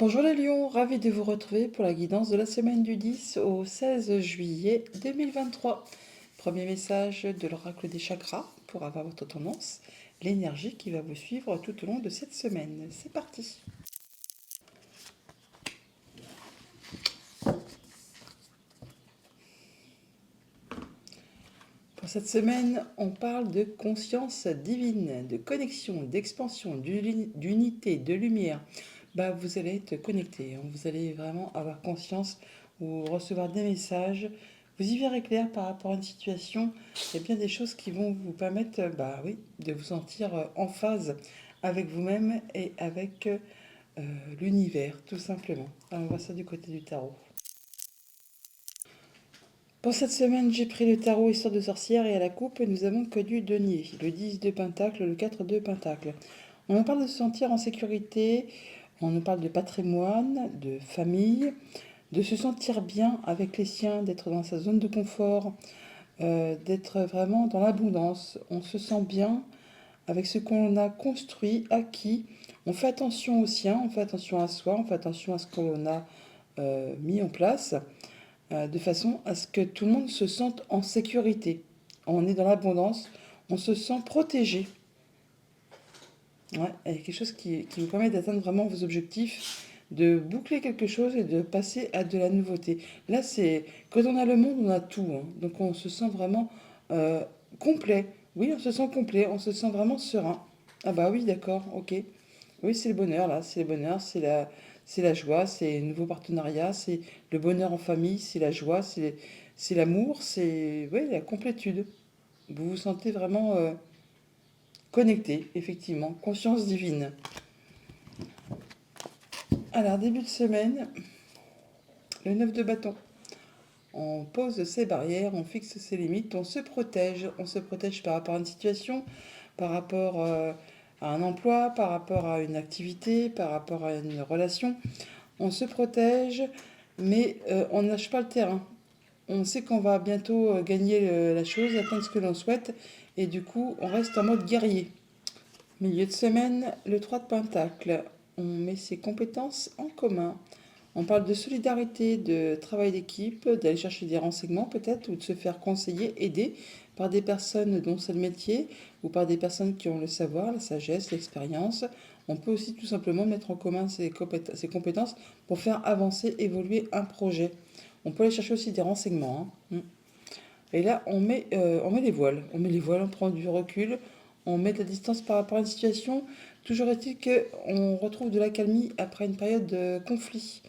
Bonjour les lions, ravi de vous retrouver pour la guidance de la semaine du 10 au 16 juillet 2023. Premier message de l'oracle des chakras pour avoir votre tendance, l'énergie qui va vous suivre tout au long de cette semaine. C'est parti. Pour cette semaine, on parle de conscience divine, de connexion, d'expansion, d'unité, de lumière. Vous allez être connecté, vous allez vraiment avoir conscience ou recevoir des messages. Vous y verrez clair par rapport à une situation. Il y a bien des choses qui vont vous permettre de vous sentir en phase avec vous-même et avec l'univers, tout simplement. Alors, on voit ça du côté du tarot. Pour cette semaine, j'ai pris le tarot Histoire de sorcière et à la coupe, nous avons que du denier, le 10 de pentacle, le 4 de pentacle. On nous parle de se sentir en sécurité, on nous parle de patrimoine, de famille, de se sentir bien avec les siens, d'être dans sa zone de confort, d'être vraiment dans l'abondance. On se sent bien avec ce qu'on a construit, acquis. On fait attention aux siens, on fait attention à soi, on fait attention à ce qu'on a mis en place de façon à ce que tout le monde se sente en sécurité. On est dans l'abondance, on se sent protégé. Ouais, il y a quelque chose qui vous permet d'atteindre vraiment vos objectifs, de boucler quelque chose et de passer à de la nouveauté. Là, c'est quand on a le monde, on a tout, hein. Donc on se sent vraiment euh, complet. Oui, on se sent complet, on se sent vraiment serein. Ah bah oui, d'accord, ok. Oui, c'est le bonheur, là, c'est le bonheur, c'est la joie, c'est le nouveau partenariat, c'est le bonheur en famille, c'est la joie, c'est l'amour, c'est oui, la complétude. Vous vous sentez vraiment connecté, effectivement, conscience divine. Alors, début de semaine, le 9 de bâton. On pose ses barrières, on fixe ses limites, on se protège. On se protège par rapport à une situation, par rapport à un emploi, par rapport à une activité, par rapport à une relation. On se protège, mais on ne lâche pas le terrain. On sait qu'on va bientôt gagner la chose, atteindre ce que l'on souhaite, et du coup, on reste en mode guerrier. Milieu de semaine, le 3 de Pentacle. On met ses compétences en commun. On parle de solidarité, de travail d'équipe, d'aller chercher des renseignements peut-être, ou de se faire conseiller, aider par des personnes dont c'est le métier, ou par des personnes qui ont le savoir, la sagesse, l'expérience. On peut aussi tout simplement mettre en commun ses compétences pour faire avancer, évoluer un projet. On peut aller chercher aussi des renseignements, hein. Et là, on met les voiles. On met les voiles, on prend du recul, on met de la distance par rapport à une situation. Toujours est-il qu'on retrouve de l'accalmie après une période de conflit.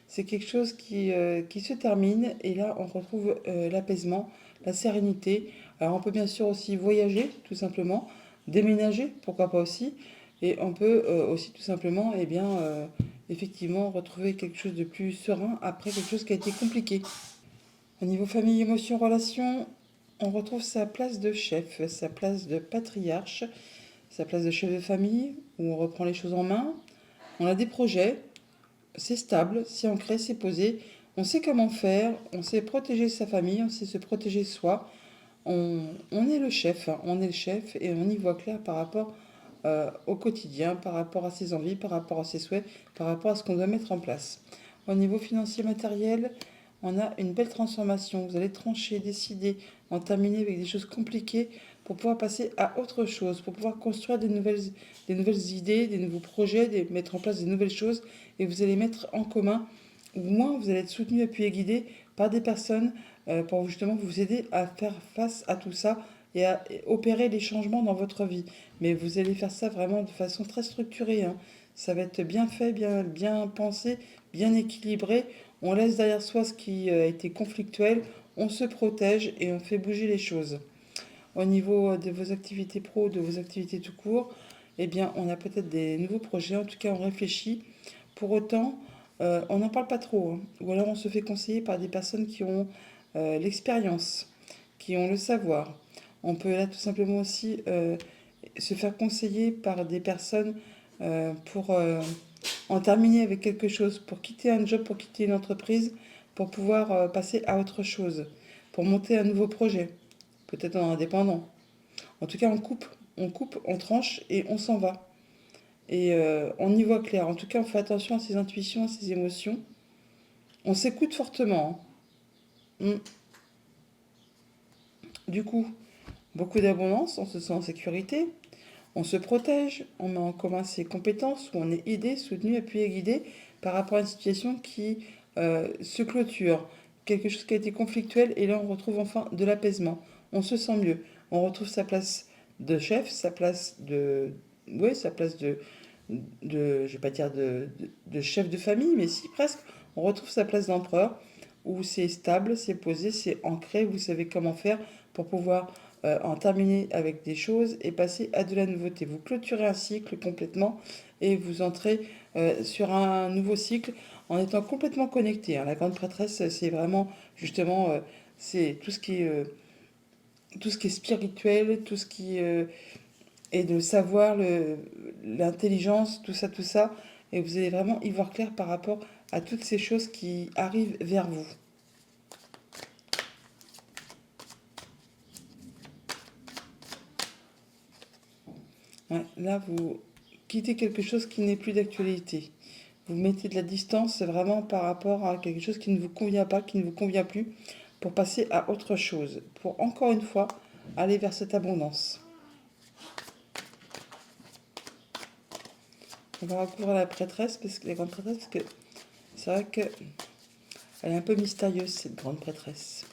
C'est quelque chose qui se termine et là, on retrouve l'apaisement, la sérénité. Alors, on peut bien sûr aussi voyager, tout simplement, déménager, pourquoi pas aussi. Et on peut aussi tout simplement, effectivement, retrouver quelque chose de plus serein après quelque chose qui a été compliqué. Au niveau famille, émotion, relation, on retrouve sa place de chef, sa place de patriarche, sa place de chef de famille, où on reprend les choses en main. On a des projets, c'est stable, c'est ancré, c'est posé. On sait comment faire, on sait protéger sa famille, on sait se protéger soi. On est le chef, hein, on est le chef et on y voit clair par rapport au quotidien, par rapport à ses envies, par rapport à ses souhaits, par rapport à ce qu'on doit mettre en place. Au niveau financier matériel, on a une belle transformation. Vous allez trancher, décider, en terminer avec des choses compliquées pour pouvoir passer à autre chose, pour pouvoir construire des nouvelles idées, des nouveaux projets, mettre en place des nouvelles choses et vous allez mettre en commun. Ou moins vous allez être soutenu, appuyé, guidé par des personnes pour justement vous aider à faire face à tout ça et à opérer les changements dans votre vie. Mais vous allez faire ça vraiment de façon très structurée, hein. Ça va être bien fait, bien pensé, bien équilibré. On laisse derrière soi ce qui a été conflictuel, on se protège et on fait bouger les choses. Au niveau de vos activités pro, de vos activités tout court, eh bien, on a peut-être des nouveaux projets, en tout cas on réfléchit. Pour autant, on n'en parle pas trop, hein. Ou alors on se fait conseiller par des personnes qui ont l'expérience, qui ont le savoir. On peut là tout simplement aussi se faire conseiller par des personnes pour en terminer avec quelque chose, pour quitter un job, pour quitter une entreprise, pour pouvoir passer à autre chose, pour monter un nouveau projet, peut-être en indépendant. En tout cas, on coupe, on tranche et on s'en va. et on y voit clair. En tout cas, on fait attention à ses intuitions, à ses émotions. On s'écoute fortement, hein. Du coup, beaucoup d'abondance, on se sent en sécurité, on se protège, on met en commun ses compétences, où on est aidé, soutenu, appuyé, guidé par rapport à une situation qui se clôture, quelque chose qui a été conflictuel, et là on retrouve enfin de l'apaisement. On se sent mieux, on retrouve sa place de chef, sa place de, oui, sa place je vais pas dire de chef de famille, mais si presque, on retrouve sa place d'empereur, où c'est stable, c'est posé, c'est ancré, vous savez comment faire pour pouvoir en terminer avec des choses et passer à de la nouveauté. Vous clôturez un cycle complètement et vous entrez sur un nouveau cycle en étant complètement connecté, hein. La grande prêtresse, c'est vraiment justement, c'est tout ce qui est spirituel, tout ce qui est de savoir, l'intelligence, tout ça. Et vous allez vraiment y voir clair par rapport à toutes ces choses qui arrivent vers vous. Ouais, là, vous quittez quelque chose qui n'est plus d'actualité. Vous mettez de la distance vraiment par rapport à quelque chose qui ne vous convient pas, qui ne vous convient plus, pour passer à autre chose, pour encore une fois aller vers cette abondance. On va recouvrir la prêtresse, parce que la grande prêtresse, parce que c'est vrai qu'elle est un peu mystérieuse, cette grande prêtresse.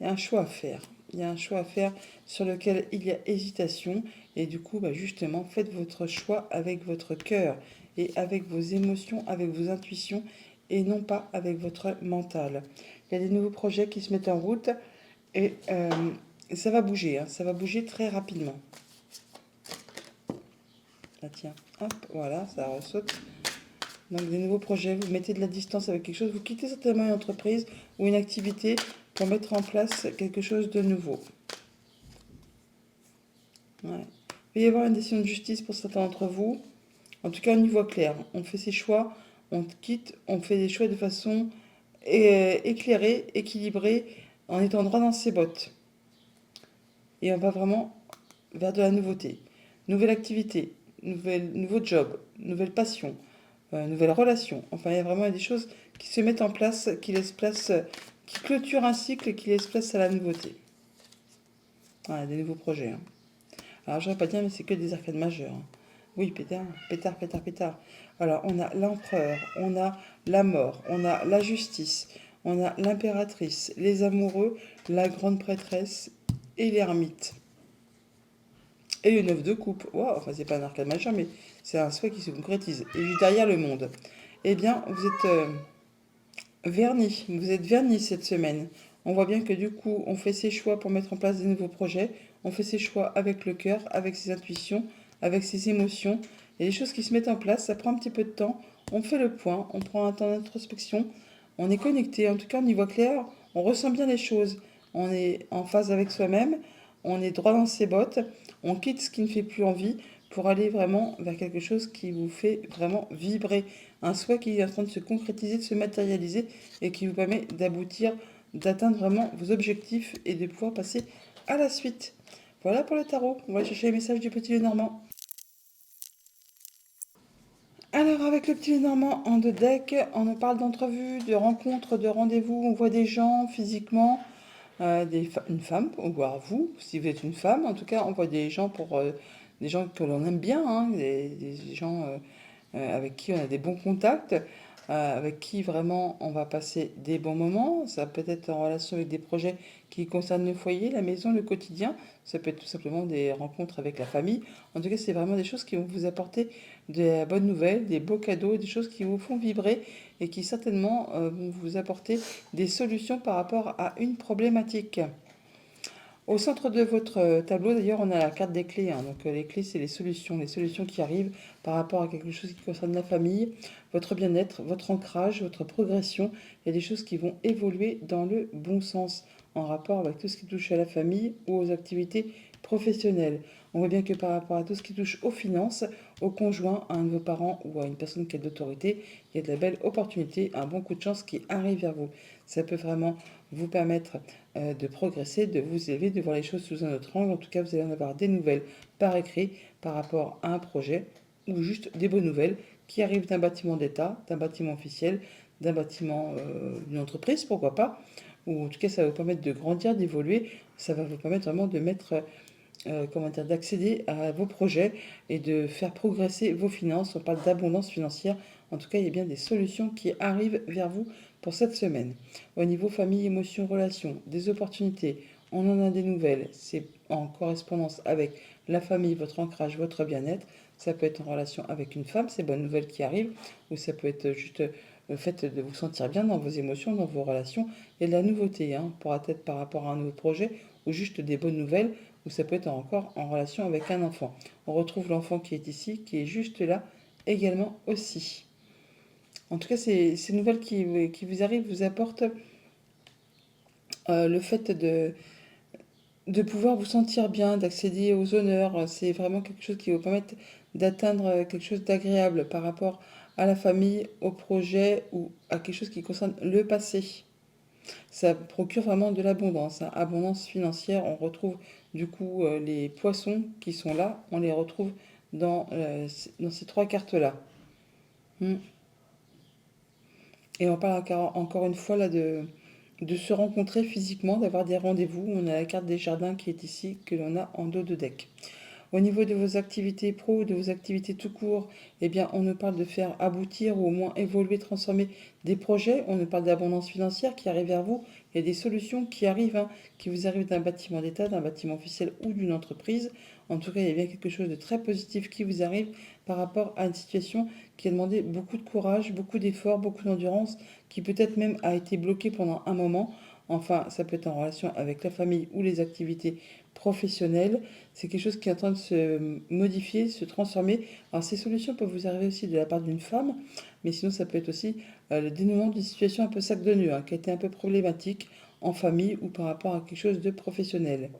Il y a un choix à faire. Il y a un choix à faire sur lequel il y a hésitation. Et du coup, justement, faites votre choix avec votre cœur et avec vos émotions, avec vos intuitions et non pas avec votre mental. Il y a des nouveaux projets qui se mettent en route et ça va bouger, hein, ça va bouger très rapidement. Ah tiens, hop, voilà, ça ressaute. Donc des nouveaux projets, vous mettez de la distance avec quelque chose, vous quittez certainement une entreprise ou une activité pour mettre en place quelque chose de nouveau. Ouais. Il va y avoir une décision de justice pour certains d'entre vous. En tout cas, on y voit clair. On fait ses choix, on quitte, on fait des choix de façon éclairée, équilibrée, en étant droit dans ses bottes. Et on va vraiment vers de la nouveauté. Nouvelle activité, nouveau job, nouvelle passion, nouvelle relation. Enfin, il y a vraiment des choses qui se mettent en place, qui laissent place, qui clôturent un cycle et qui laissent place à la nouveauté. Voilà, des nouveaux projets, hein. Alors, j'aurais pas dire, mais c'est que des arcades majeures, hein. Oui, pétard, pétard, pétard, pétard. Alors, on a l'empereur, on a la mort, on a la justice, on a l'impératrice, les amoureux, la grande prêtresse et l'ermite. Et le 9 de coupe. Waouh, enfin, c'est pas un arcade majeur, mais c'est un souhait qui se concrétise. Et juste derrière le monde. Eh bien, vous êtes verni. Vous êtes verni cette semaine. On voit bien que du coup, on fait ses choix pour mettre en place des nouveaux projets. On fait ses choix avec le cœur, avec ses intuitions, avec ses émotions. Il y a des choses qui se mettent en place. Ça prend un petit peu de temps. On fait le point. On prend un temps d'introspection. On est connecté. En tout cas, on y voit clair. On ressent bien les choses. On est en phase avec soi-même. On est droit dans ses bottes. On quitte ce qui ne fait plus envie pour aller vraiment vers quelque chose qui vous fait vraiment vibrer. Un souhait qui est en train de se concrétiser, de se matérialiser et qui vous permet d'aboutir, d'atteindre vraiment vos objectifs et de pouvoir passer à la suite. Voilà pour le tarot. On va chercher les messages du petit Lenormand. Alors avec le petit Lenormand en deux decks, on nous parle d'entrevues, de rencontres, de rendez-vous. On voit des gens physiquement, une femme, voire vous, si vous êtes une femme. En tout cas, on voit des gens des gens que l'on aime bien, hein, des gens avec qui on a des bons contacts, avec qui vraiment on va passer des bons moments. Ça peut être en relation avec des projets qui concernent le foyer, la maison, le quotidien. Ça peut être tout simplement des rencontres avec la famille. En tout cas, c'est vraiment des choses qui vont vous apporter de bonnes nouvelles, des beaux cadeaux, des choses qui vous font vibrer et qui certainement vont vous apporter des solutions par rapport à une problématique. Au centre de votre tableau, d'ailleurs, on a la carte des clés, hein. Donc, les clés, c'est les solutions qui arrivent par rapport à quelque chose qui concerne la famille, votre bien-être, votre ancrage, votre progression. Il y a des choses qui vont évoluer dans le bon sens en rapport avec tout ce qui touche à la famille ou aux activités professionnelles. On voit bien que par rapport à tout ce qui touche aux finances, au conjoint, à un de vos parents ou à une personne qui a de l'autorité, il y a de la belle opportunité, un bon coup de chance qui arrive vers vous. Ça peut vraiment vous permettre de progresser, de vous élever, de voir les choses sous un autre angle. En tout cas, vous allez en avoir des nouvelles par écrit par rapport à un projet ou juste des bonnes nouvelles qui arrivent d'un bâtiment d'État, d'un bâtiment officiel, d'un bâtiment d'une entreprise, pourquoi pas. Ou en tout cas, ça va vous permettre de grandir, d'évoluer. Ça va vous permettre vraiment de mettre comment dire, d'accéder à vos projets et de faire progresser vos finances. On parle d'abondance financière. En tout cas, il y a bien des solutions qui arrivent vers vous pour cette semaine. Au niveau famille, émotions, relations, des opportunités, on en a des nouvelles. C'est en correspondance avec la famille, votre ancrage, votre bien-être. Ça peut être en relation avec une femme, c'est bonnes nouvelles qui arrivent, ou ça peut être juste le fait de vous sentir bien dans vos émotions, dans vos relations. Il y a de la nouveauté, hein, pourra être par rapport à un nouveau projet, ou juste des bonnes nouvelles, ou ça peut être encore en relation avec un enfant. On retrouve l'enfant qui est ici, qui est juste là également aussi. En tout cas, ces nouvelles qui vous arrivent vous apportent le fait de pouvoir vous sentir bien, d'accéder aux honneurs. C'est vraiment quelque chose qui vous permettre d'atteindre quelque chose d'agréable par rapport à la famille, au projet ou à quelque chose qui concerne le passé. Ça procure vraiment de l'abondance, hein. Abondance financière, on retrouve du coup les poissons qui sont là, on les retrouve dans ces trois cartes-là. Hmm. Et on parle encore une fois là de se rencontrer physiquement, d'avoir des rendez-vous. On a la carte des jardins qui est ici, que l'on a en dos de deck. Au niveau de vos activités pro, de vos activités tout court, eh bien, on nous parle de faire aboutir ou au moins évoluer, transformer des projets. On nous parle d'abondance financière qui arrive vers vous. Il y a des solutions qui arrivent, hein, qui vous arrivent d'un bâtiment d'État, d'un bâtiment officiel ou d'une entreprise. En tout cas, il y a bien quelque chose de très positif qui vous arrive par rapport à une situation qui a demandé beaucoup de courage, beaucoup d'efforts, beaucoup d'endurance, qui peut-être même a été bloquée pendant un moment. Enfin, ça peut être en relation avec la famille ou les activités professionnelles. C'est quelque chose qui est en train de se modifier, se transformer. Alors ces solutions peuvent vous arriver aussi de la part d'une femme, mais sinon ça peut être aussi le dénouement d'une situation un peu sac de nœud, hein, qui a été un peu problématique en famille ou par rapport à quelque chose de professionnel.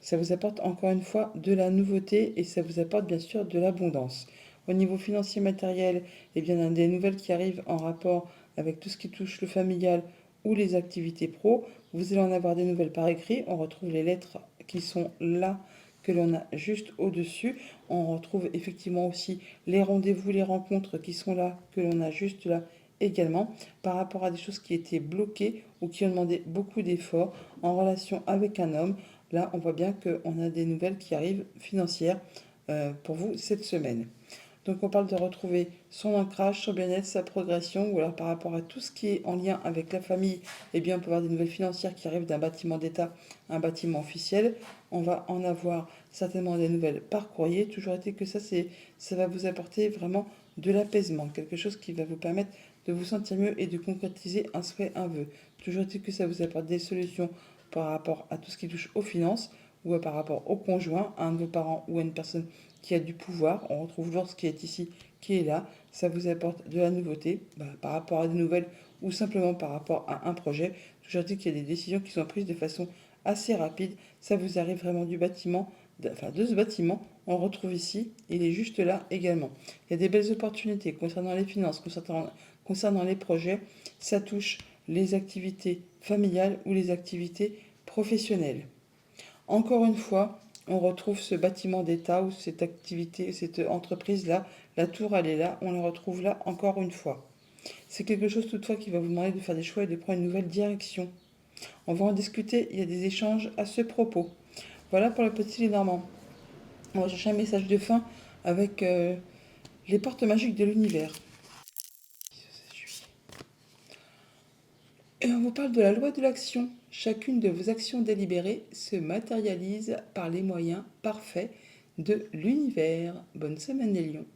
Ça vous apporte encore une fois de la nouveauté et ça vous apporte bien sûr de l'abondance. Au niveau financier matériel, eh bien, il y a des nouvelles qui arrivent en rapport avec tout ce qui touche le familial ou les activités pro. Vous allez en avoir des nouvelles par écrit. On retrouve les lettres qui sont là, que l'on a juste au-dessus. On retrouve effectivement aussi les rendez-vous, les rencontres qui sont là, que l'on a juste là également, par rapport à des choses qui étaient bloquées ou qui ont demandé beaucoup d'efforts en relation avec un homme. Là, on voit bien qu'on a des nouvelles qui arrivent financières pour vous cette semaine. Donc on parle de retrouver son ancrage, son bien-être, sa progression, ou alors par rapport à tout ce qui est en lien avec la famille, eh bien on peut avoir des nouvelles financières qui arrivent d'un bâtiment d'État, un bâtiment officiel. On va en avoir certainement des nouvelles par courrier. Toujours été que ça va vous apporter vraiment de l'apaisement, quelque chose qui va vous permettre de vous sentir mieux et de concrétiser un souhait, un vœu. Toujours été que ça vous apporte des solutions par rapport à tout ce qui touche aux finances ou par rapport au conjoint, à un de vos parents ou à une personne qui a du pouvoir. On retrouve l'ours qui est ici, qui est là. Ça vous apporte de la nouveauté par rapport à des nouvelles ou simplement par rapport à un projet. Toujours dit qu'il y a des décisions qui sont prises de façon assez rapide. Ça vous arrive vraiment du bâtiment, enfin de ce bâtiment. On le retrouve ici. Il est juste là également. Il y a des belles opportunités concernant les finances, concernant les projets. Ça touche les activités familiales ou les activités professionnelles. Encore une fois, on retrouve ce bâtiment d'État ou cette activité, cette entreprise-là. La tour, elle est là, on la retrouve là encore une fois. C'est quelque chose toutefois qui va vous demander de faire des choix et de prendre une nouvelle direction. On va en discuter, il y a des échanges à ce propos. Voilà pour le petit Lénormand. On va chercher un message de fin avec les portes magiques de l'univers. Et on vous parle de la loi de l'action. Chacune de vos actions délibérées se matérialise par les moyens parfaits de l'univers. Bonne semaine les lions.